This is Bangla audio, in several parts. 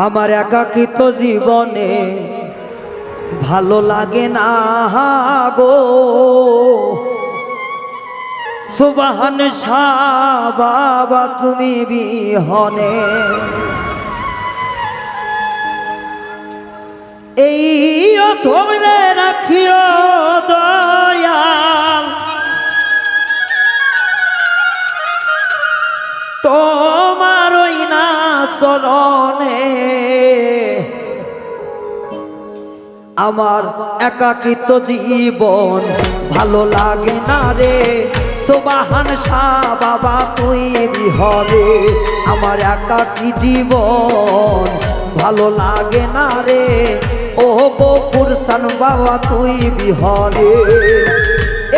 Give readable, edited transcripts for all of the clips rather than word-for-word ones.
আমার একাকিত্ব জীবনে ভালো লাগে না গো। সুবহান শাহ বাবা তুমি বিহনে এই অধমরে রাখিও দয়াল, তোমার ওই না চরণে আমার একাকিত্ব জীবন ভালো লাগে না রে। সুবহান শাহ বাবা তুই বিহরে আমার একাকী জীবন ভালো লাগে না রে। ও গফুর সান বাবা তুই বিহরে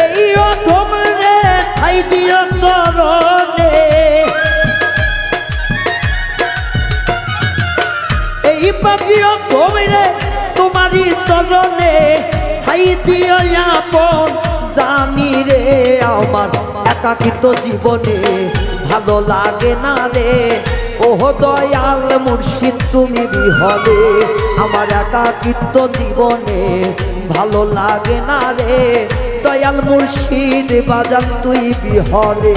এই অধম রে ঠাই দিও চরণে, এই পাপিও তোমরে তোমারই চরণে ঠাই দিও আপন জানি রে। আমার একাকিত্ব জীবনে ভালো লাগে না রে। ওহ দয়াল মুর্শিদ তুমি বিহরে আমার একাকিত্ব জীবনে ভালো লাগে না রে। দয়াল মুর্শিদ বাজান তুই বিহরে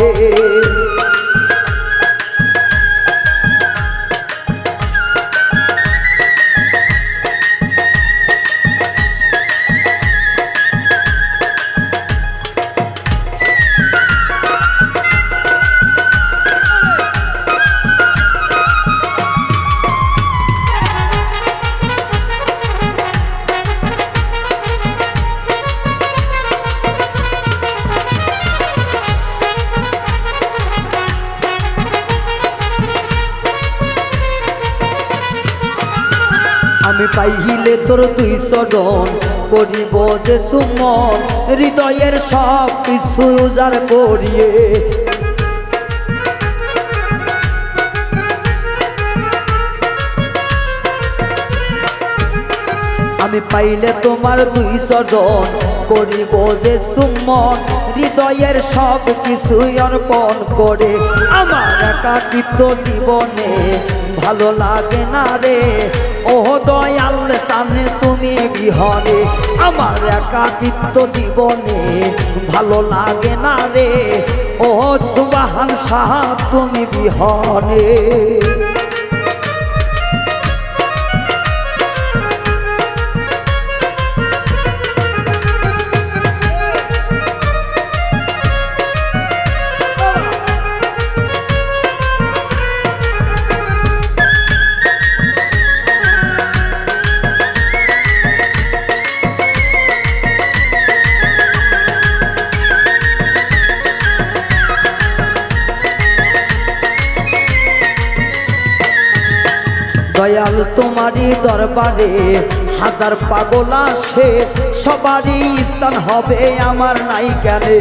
আমি পাইলে তোর দুই চরণ করিব যে সুমন, হৃদয়ের সব কিছু উজাড় করিয়ে। আমি পাইলে তোমার দুই চরণ করিব যে সুমন, হৃদয়ের সব কিছু অর্পণ করে। আমার একাকিত্ব জীবনে ভালো লাগে না রে। ও দয়াল সামনে তুমি বিহরে আমার একাকিত্ব জীবনে ভালো লাগে না রে। ও সুবহান শাহ তুমি বিহরে দয়াল তোমারই দরবারে হাজার পাগল আসে, সবারই স্থান হবে আমার নাই কেনে।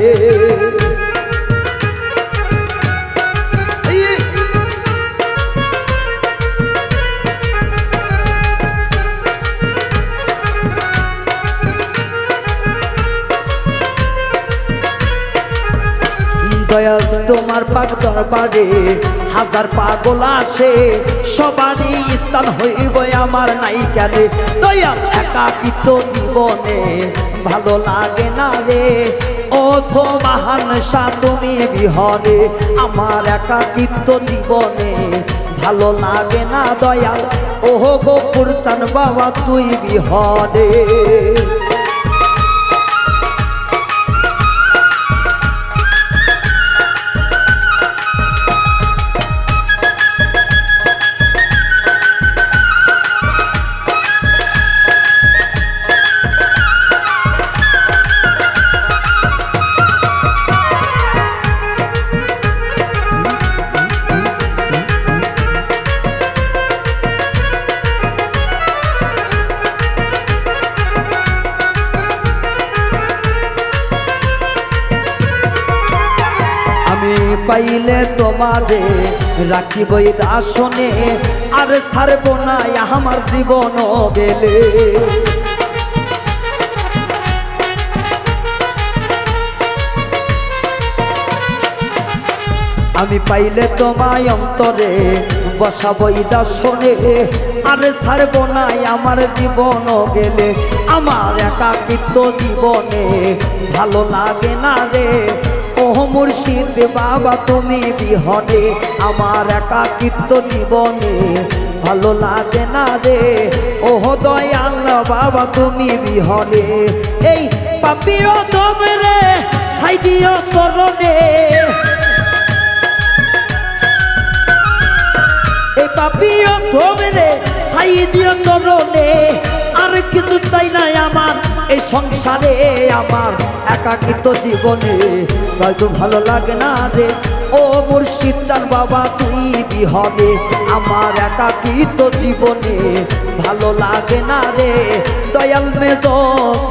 দয়াল তোমার পাক দরবারে হাজার পাগল আসে, সবারই স্থান হইব আমার নাই কেন। দয়াল একাকিত্ব জীবনে ভালো লাগে না রে। ও সুবহান শাহ তুমি বিহরে আমার একাকিত্ব জীবনে ভালো লাগে না দয়াল। ওহ গফুর সান বাবা তুই বিহরে পাইলে তোমারে রাখিবই দাসনে, আর ছাড়ব না আমার জীবন গেলে। আমি পাইলে তোমায় অন্তরে বসাবই দর্শনে আরে ছাড়বো নাই আমার জীবন গেলে আমার একাকিত্ব জীবনে ভালো লাগে না রে ও মুর্শিদ বাবা তুমি বিহনে আমার একাকিত্ব জীবনে ভালো লাগে না রে ও দয়াল বাবা তুমি বিহনে এই পাপিও তোমরে ঠাই দিও চরণে এই পাপিও তোমরে ঠাই দিও চরণে আর কিছু চাই না আমার এই সংসারে আমার একাকিত্ব জীবনে হয়তো ভালো লাগে না রে ও মুর্শিদ চান বাবা তুই বিহনে আমার একাকিত্ব জীবনে ভালো লাগে না রে দয়াল মেজ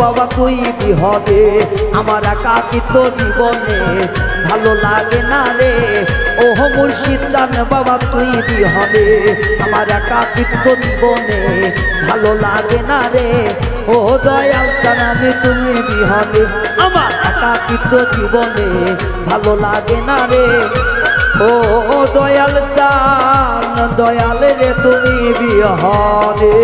বাবা তুই বিহনে আমার একাকিত্ব জীবনে ভালো লাগে না রে ও মুর্শিদ চান বাবা তুই বিহনে আমার একাকিত্ব জীবনে ভালো লাগে না রে ও দয়াল চান আমি তুমি বিহনে আমার একাকিত্ব জীবনে ভালো লাগে না রে ও দয়াল চান দয়াল রে তুমি বিহনে।